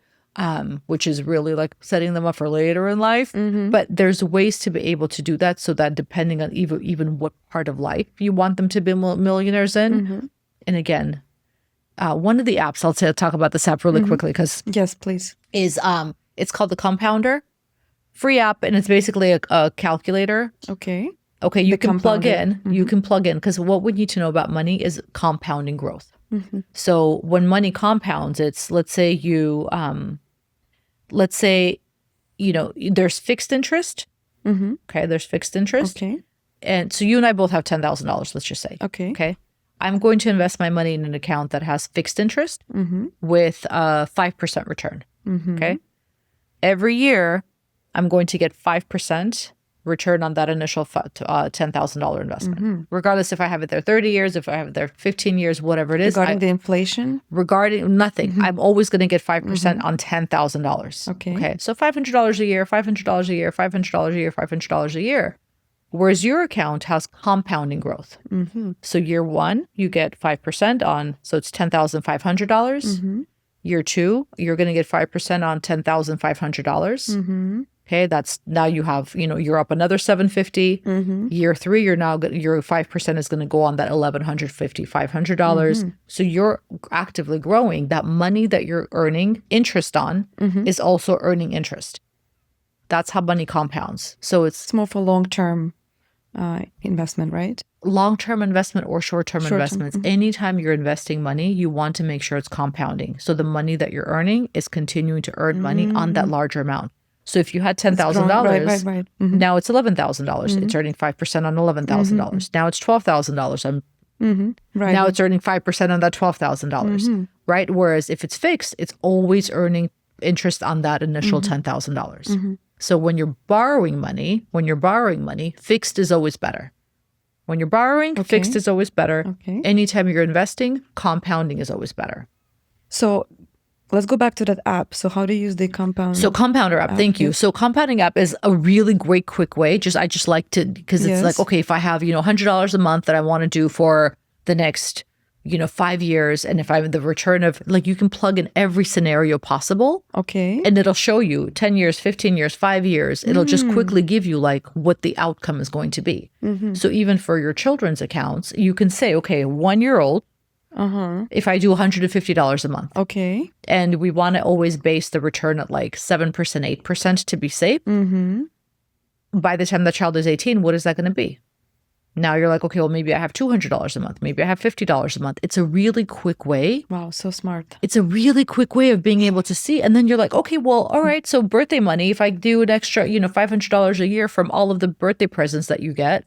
S1: which is really like setting them up for later in life. But there's ways to be able to do that, so that depending on even what part of life you want them to be millionaires in. And again, one of the apps, I'll talk about this app really quickly, because
S4: yes, please,
S1: is it's called the Compounder. Free app, and it's basically a calculator. Okay, you can plug in. You can plug in, because what we need to know about money is compounding growth. So when money compounds, it's let's say there's fixed interest. Okay, there's fixed interest. Okay, and so you and I both have $10,000. Let's just say. Okay, I'm going to invest my money in an account that has fixed interest with a 5% return. Okay, every year I'm going to get 5% return on that initial $10,000 investment, regardless if I have it there 30 years, if I have it there 15 years, whatever it is.
S4: Regarding the inflation?
S1: Regarding nothing. I'm always going to get 5% on $10,000. Okay. So $500 a year, $500 a year, $500 a year, $500 a year. Whereas your account has compounding growth. So year one, you get 5% on, so it's $10,500. Year two, you're going to get 5% on $10,500. Okay, that's now you have, you're up another $750. Year three, your 5% is going to go on that $1,150, $500. So you're actively growing. That money that you're earning interest on is also earning interest. That's how money compounds. So it's
S4: more for long-term investment, right?
S1: Long-term investment or short-term investments. Anytime you're investing money, you want to make sure it's compounding. So the money that you're earning is continuing to earn money on that larger amount. So if you had $10,000,
S4: right.
S1: now it's $11,000. It's earning 5% on $11,000. Now it's $12,000. Now it's earning 5% on that $12,000, right? Whereas if it's fixed, it's always earning interest on that initial $10,000. So when you're borrowing money, fixed is always better. When you're borrowing, fixed is always better. Anytime you're investing, compounding is always better.
S4: So let's go back to that app. So how do you use the compound?
S1: So Compounder app, thank you. So compounding app is a really great, quick way. I just like to, because it's like, okay, if I have, $100 a month that I want to do for the next, 5 years. And if I have the return of, you can plug in every scenario possible.
S4: Okay.
S1: And it'll show you 10 years, 15 years, 5 years. It'll just quickly give you what the outcome is going to be. So even for your children's accounts, you can say, okay, 1-year-old, if I do $150 a month.
S4: Okay.
S1: And we want to always base the return at 7%, 8% to be safe. By the time the child is 18, what is that going to be? Now you're like, okay, well, maybe I have $200 a month. Maybe I have $50 a month. It's a really quick way.
S4: Wow, so smart.
S1: It's a really quick way of being able to see. And then you're like, okay, well, all right. So birthday money, if I do an extra, $500 a year from all of the birthday presents that you get.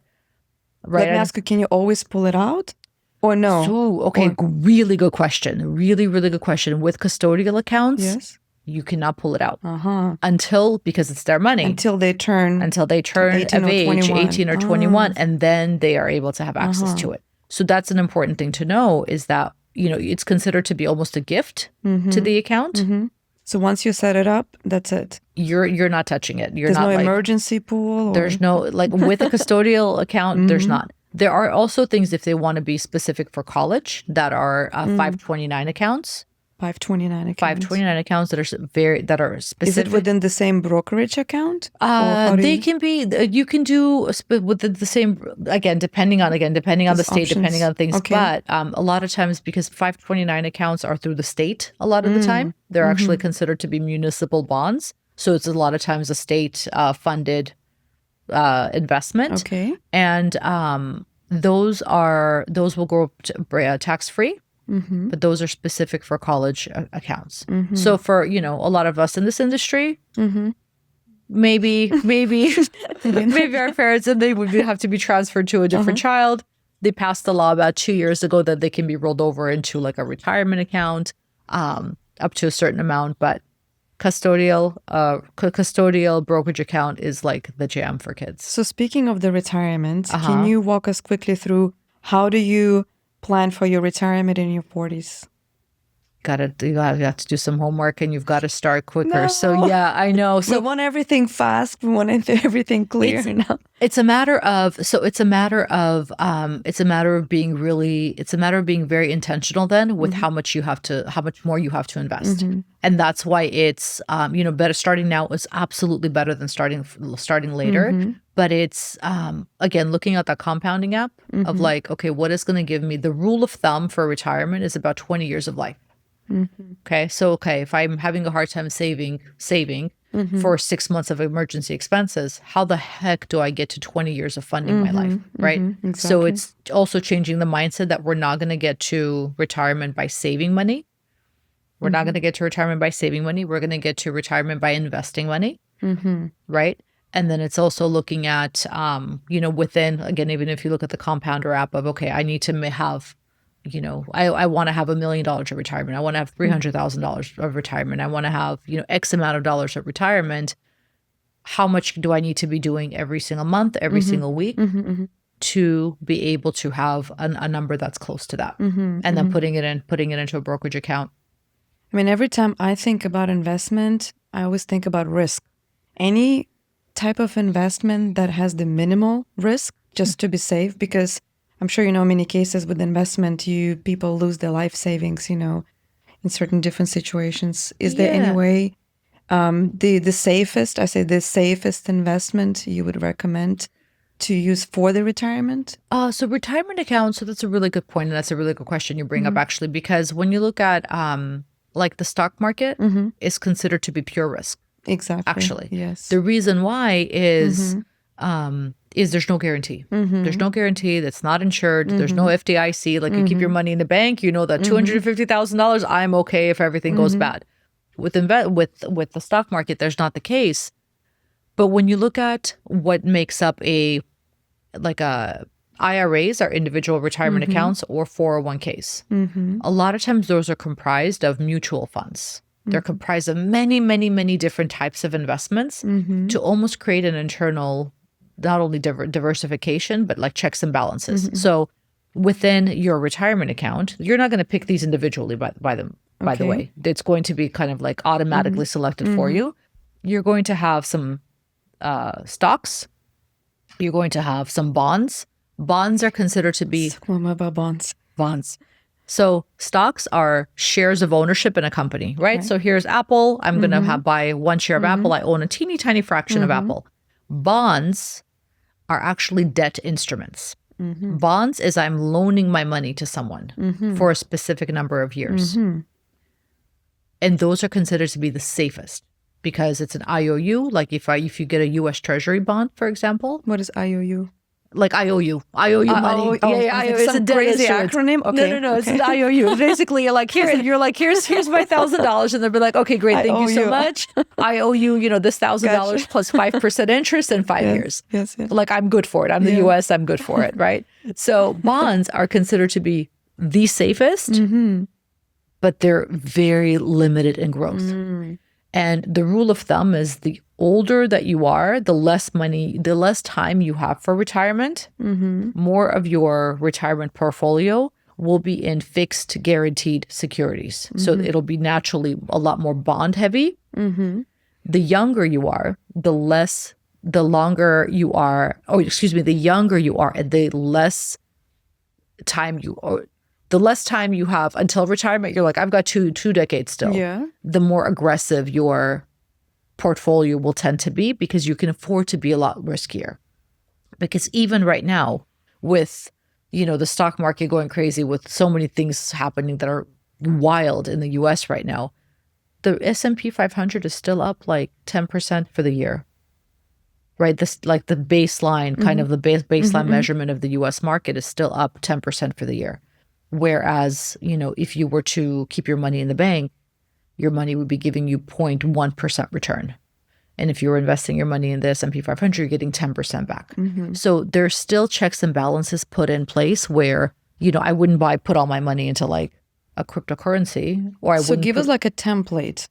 S1: Right.
S4: Let me ask you, can you always pull it out? Or no?
S1: So, okay, really good question. Really, really good question. With custodial accounts,
S4: yes,
S1: you cannot pull it out because it's their money.
S4: Until they turn
S1: 18 of age, 18 or 21, and then they are able to have access to it. So that's an important thing to know is that, it's considered to be almost a gift to the account.
S4: So once you set it up, that's it.
S1: You're not touching it.
S4: There's no emergency pool?
S1: There's no, with a custodial account, there's not. There are also things, if they want to be specific for college, that are 529 accounts.
S4: 529 accounts.
S1: 529 accounts that are specific.
S4: Is it within the same brokerage account?
S1: They can be. You can do with the same, depending on the state, depending on things.
S4: Okay.
S1: But a lot of times, because 529 accounts are through the state, a lot of the time they're actually considered to be municipal bonds. So it's a lot of times a state funded investment.
S4: Okay.
S1: And those will go tax free. But those are specific for college accounts. So for, a lot of us in this industry, maybe our parents, and they would have to be transferred to a different child. They passed the law about 2 years ago that they can be rolled over into a retirement account up to a certain amount. But custodial brokerage account is the jam for kids.
S4: So speaking of the retirement, can you walk us quickly through how do you plan for your retirement in your 40s?
S1: You have to do some homework and you've got to start quicker. No. So yeah, I know. So
S4: we want everything fast. We want everything clear.
S1: It's a matter of being very intentional then with how much more you have to invest. And that's why it's, better starting now is absolutely better than starting later. But it's, again, looking at that compounding app of okay, what is going to give me the rule of thumb for retirement is about 20 years of life. Okay. So, if I'm having a hard time saving for 6 months of emergency expenses, how the heck do I get to 20 years of funding my life? Right.
S4: Exactly.
S1: So it's also changing the mindset that we're not going to get to retirement by saving money. We're not going to get to retirement by saving money. We're going to get to retirement by investing money. Right. And then it's also looking at, within, again, even if you look at the compounder app of, okay, I need to have, I want to have $1 million of retirement. I want to have $300,000 of retirement. I want to have, X amount of dollars of retirement. how much do I need to be doing every single month, every single week to be able to have a number that's close to that, and then putting it into a brokerage account.
S4: I mean, every time I think about investment, I always think about risk. Any type of investment that has the minimal risk, just to be safe, because I'm sure you know many cases with investment, people lose their life savings, in certain different situations. Is there any way the safest investment you would recommend to use for the retirement?
S1: So retirement accounts, so that's a really good point, and that's a really good question you bring up, actually, because when you look at like the stock market is considered to be pure risk.
S4: Exactly.
S1: Actually,
S4: yes.
S1: The reason why is there's no guarantee. There's no guarantee. That's not insured. There's no FDIC. Like you keep your money in the bank, you know that $250,000, I'm okay if everything goes bad. With the stock market, there's not the case. But when you look at what makes up IRAs, are individual retirement accounts, or 401ks, a lot of times those are comprised of mutual funds. They're comprised of many, many, many different types of investments to almost create an internal, not only diversification, but like checks and balances. So within your retirement account, you're not going to pick these individually by the way. It's going to be kind of like automatically selected for you. You're going to have some stocks. You're going to have some bonds. Bonds are considered to be...
S4: What about bonds?
S1: Bonds. So stocks are shares of ownership in a company, right? So here's Apple. I'm going to buy one share of Apple. I own a teeny tiny fraction of Apple. Bonds are actually debt instruments. Bonds is I'm loaning my money to someone for a specific number of years. And those are considered to be the safest because it's an IOU. Like if you get a U.S. Treasury bond, for example.
S4: What is IOU?
S1: Like I owe you money.
S4: It's a crazy acronym. Okay.
S1: No. It's an IOU. Basically, you're like, here's my $1,000, and they'll be like, okay, great, thank you so much. I owe you, this $1,000 plus 5% interest in 5 years.
S4: Yes.
S1: Like I'm good for it. I'm the U.S. I'm good for it, right? So bonds are considered to be the safest, but they're very limited in growth. And the rule of thumb is the older that you are, the less time you have for retirement, more of your retirement portfolio will be in fixed guaranteed securities. So it'll be naturally a lot more bond heavy. The younger you are, the younger you are, and the less time you have until retirement. You're like, I've got two decades still.
S4: Yeah. The
S1: more aggressive your portfolio will tend to be because you can afford to be a lot riskier. Because even right now with, the stock market going crazy with so many things happening that are wild in the US right now, the S&P 500 is still up like 10% for the year, right? This like the baseline, kind of the baseline measurement of the US market is still up 10% for the year. Whereas, if you were to keep your money in the bank, your money would be giving you 0.1% return. And if you were investing your money in the S&P 500, you're getting 10% back. So there's still checks and balances put in place where, I wouldn't put all my money into like a cryptocurrency, or I wouldn't.
S4: So give us like a template.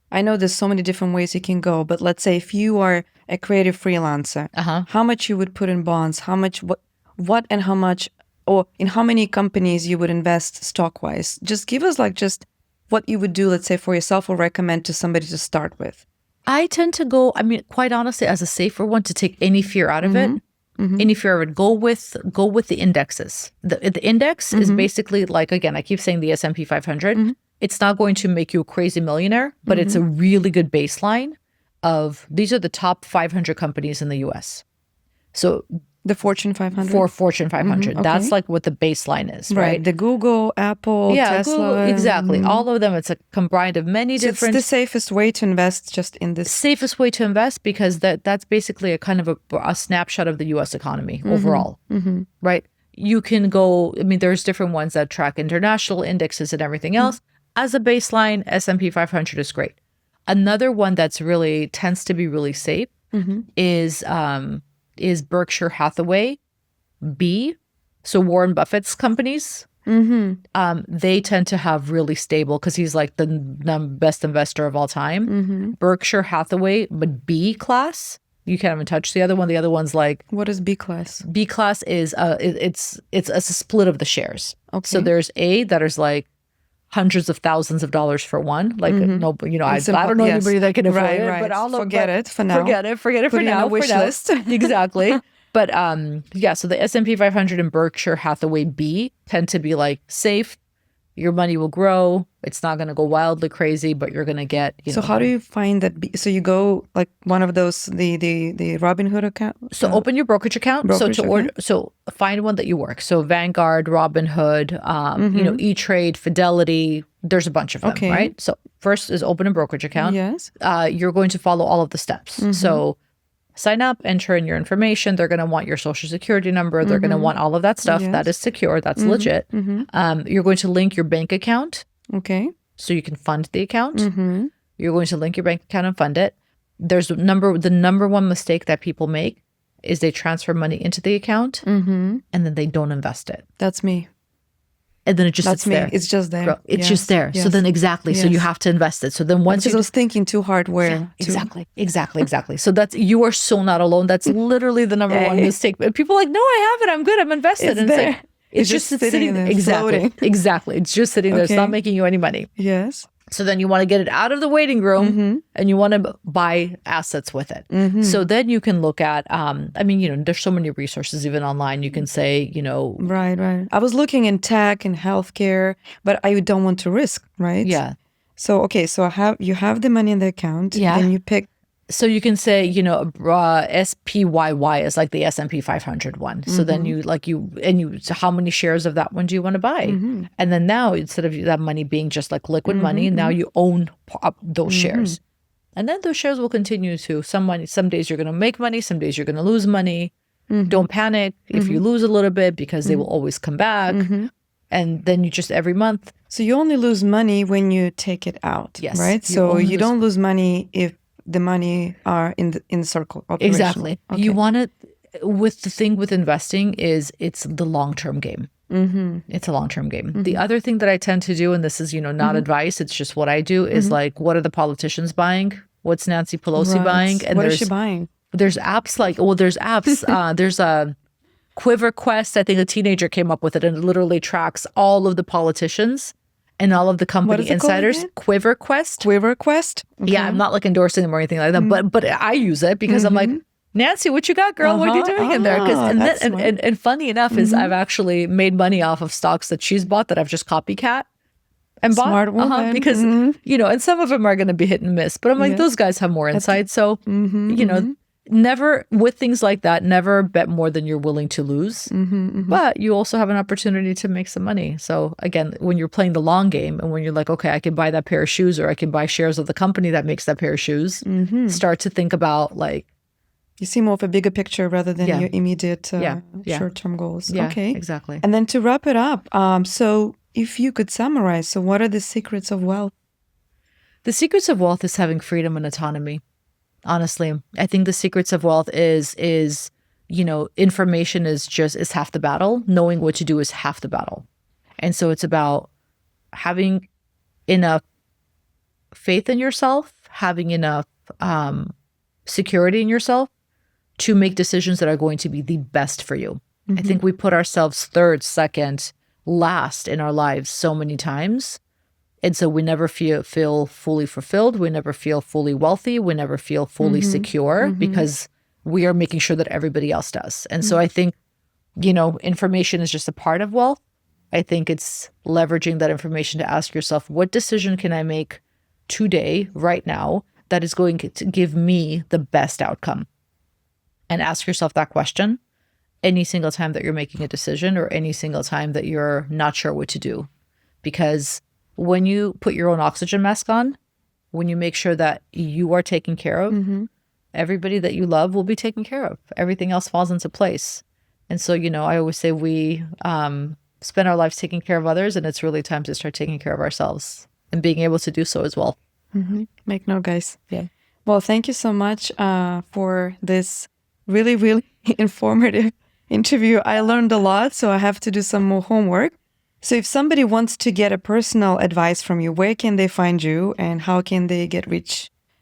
S4: I know there's so many different ways you can go, but let's say if you are a creative freelancer, how much you would put in bonds, how much, what and how much, or in how many companies you would invest stock-wise. Just give us just what you would do, let's say, for yourself or recommend to somebody to start with.
S1: I tend to go, quite honestly, as a safer one, to take any fear out of it. Any fear of it. Go with the indexes. The index is basically like, again, I keep saying the S&P 500. It's not going to make you a crazy millionaire, but it's a really good baseline of, these are the top 500 companies in the US. So
S4: the Fortune 500?
S1: For Fortune 500.
S4: Okay.
S1: That's like what the baseline is, right?
S4: The Google, Apple, Tesla.
S1: Google, exactly. All of them. It's a combined of many different...
S4: It's the safest way to invest just in this...
S1: Safest way to invest because that's basically a kind of a snapshot of the U.S. economy overall, right? You can go... there's different ones that track international indexes and everything else. As a baseline, S&P 500 is great. Another one that's really tends to be really safe is Berkshire Hathaway, B. So Warren Buffett's companies, they tend to have really stable, because he's like the best investor of all time. Berkshire Hathaway, but B class. You can't even touch the other one. The other one's like,
S4: What is B class?
S1: B class is it's a split of the shares.
S4: Okay.
S1: So there's A that is like hundreds of thousands of dollars for one. Like no, I don't know anybody that can afford it, but I'll
S4: forget it for now.
S1: Forget it
S4: Put
S1: for
S4: it
S1: now.
S4: in a wish list.
S1: Exactly. But so the S&P 500 and Berkshire Hathaway B tend to be like safe. Your money will grow. It's not going to go wildly crazy, but you're going to get,
S4: So how do you find that? So you go like one of those, the Robinhood account?
S1: So open your brokerage account. So find one that you work. So Vanguard, Robinhood, E-Trade, Fidelity. There's a bunch of them, right? So first is open a brokerage account.
S4: Yes.
S1: You're going to follow all of the steps. So sign up, enter in your information. They're going to want your social security number. They're going to want all of that stuff.
S4: Yes.
S1: That is secure. That's legit. You're going to link your bank account.
S4: Okay.
S1: So you can fund the account. You're going to link your bank account and fund it. There's the number one mistake that people make is they transfer money into the account and then they don't invest it.
S4: That's me.
S1: And then it just sits there.
S4: It's just there.
S1: Girl, it's just there.
S4: Yes.
S1: So then so you have to invest it. So then once
S4: I was thinking too hard where.
S1: Exactly. So you are so not alone. That's literally the number one mistake. But people are like, no, I have it. I'm good. I'm invested.
S4: It's there.
S1: It's just sitting there.
S4: Floating.
S1: Exactly. It's just sitting there. It's not making you any money.
S4: Yes.
S1: So then you want to get it out of the waiting room and you want to buy assets with it. So then you can look at, there's so many resources even online. You can say,
S4: Right. I was looking in tech and healthcare, but I don't want to risk, right?
S1: Yeah.
S4: So, you have the money in the account.
S1: Yeah.
S4: Then you pick.
S1: So you can say, SPYY is like the S&P 500 one. So then so how many shares of that one do you want to buy? And then now, instead of that money being just like liquid money, now you own those shares. And then those shares will continue to some days you're going to make money, some days you're going to lose money. Don't panic if you lose a little bit, because they will always come back. And then you just every month.
S4: So you only lose money when you take it out.
S1: Yes.
S4: Right. So you don't lose money if the money are in the circle.
S1: Exactly.
S4: Okay.
S1: You want it. With the thing with investing is it's the long-term game. It's a long-term game. The other thing that I tend to do, and this is, not advice, it's just what I do, is like, what are the politicians buying? What's Nancy Pelosi buying? And
S4: what is she buying?
S1: There's apps there's apps. There's a Quiver Quest. I think a teenager came up with it, and it literally tracks all of the politicians and all of the company insiders. Quiver Quest.
S4: Quiver Quest? Okay.
S1: Yeah, I'm not like endorsing them or anything like that, but I use it because I'm like, Nancy, what you got, girl? What are you doing in there? And funny enough is I've actually made money off of stocks that she's bought that I've just copycat and bought.
S4: Smart woman.
S1: Because, and some of them are going to be hit and miss, but I'm like, those guys have more insight. So, never, with things like that, never bet more than you're willing to lose. But you also have an opportunity to make some money. So again, when you're playing the long game and when you're like, okay, I can buy that pair of shoes, or I can buy shares of the company that makes that pair of shoes, start to think about like,
S4: you see more of a bigger picture rather than your immediate short-term goals.
S1: Yeah,
S4: okay.
S1: Exactly.
S4: And then to wrap it up, so if you could summarize, so what are the secrets of wealth?
S1: The secrets of wealth is having freedom and autonomy. Honestly, I think the secrets of wealth is information is half the battle. Knowing what to do is half the battle. And so it's about having enough faith in yourself, having enough security in yourself to make decisions that are going to be the best for you. I think we put ourselves third, second, last in our lives so many times. And so we never feel fully fulfilled. We never feel fully wealthy. We never feel fully secure because we are making sure that everybody else does. And so I think, information is just a part of wealth. I think it's leveraging that information to ask yourself, what decision can I make today, right now, that is going to give me the best outcome? And ask yourself that question any single time that you're making a decision or any single time that you're not sure what to do. Because when you put your own oxygen mask on, when you make sure that you are taken care of, everybody that you love will be taken care of. Everything else falls into place. And so, I always say we spend our lives taking care of others, and it's really time to start taking care of ourselves and being able to do so as well.
S4: Make note, guys.
S1: Yeah.
S4: Well, thank you so much for this really, really informative interview. I learned a lot, so I have to do some more homework. So if somebody wants to get a personal advice from you, where can they find you and how can they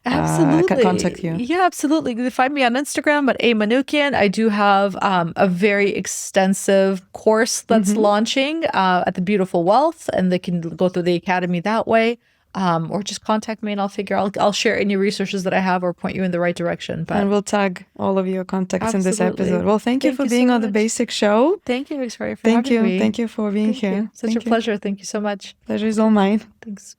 S1: Absolutely.
S4: contact you?
S1: Yeah, absolutely. You can find me on Instagram at Manukyan. I do have a very extensive course that's launching at the Beautiful Wealth, and they can go through the academy that way. Or just contact me and I'll share any resources that I have or point you in the right direction. But
S4: And we'll tag all of your contacts in this
S1: Absolutely.
S4: episode. Well, thank you for being
S1: so
S4: on the
S1: much.
S4: Basic Show.
S1: Thank you, Victoria, for
S4: Thank
S1: having
S4: you.
S1: me.
S4: Thank you for being
S1: Thank
S4: here.
S1: you. Such
S4: Thank
S1: a pleasure. Thank you so much.
S4: Pleasure is all mine.
S1: Thanks.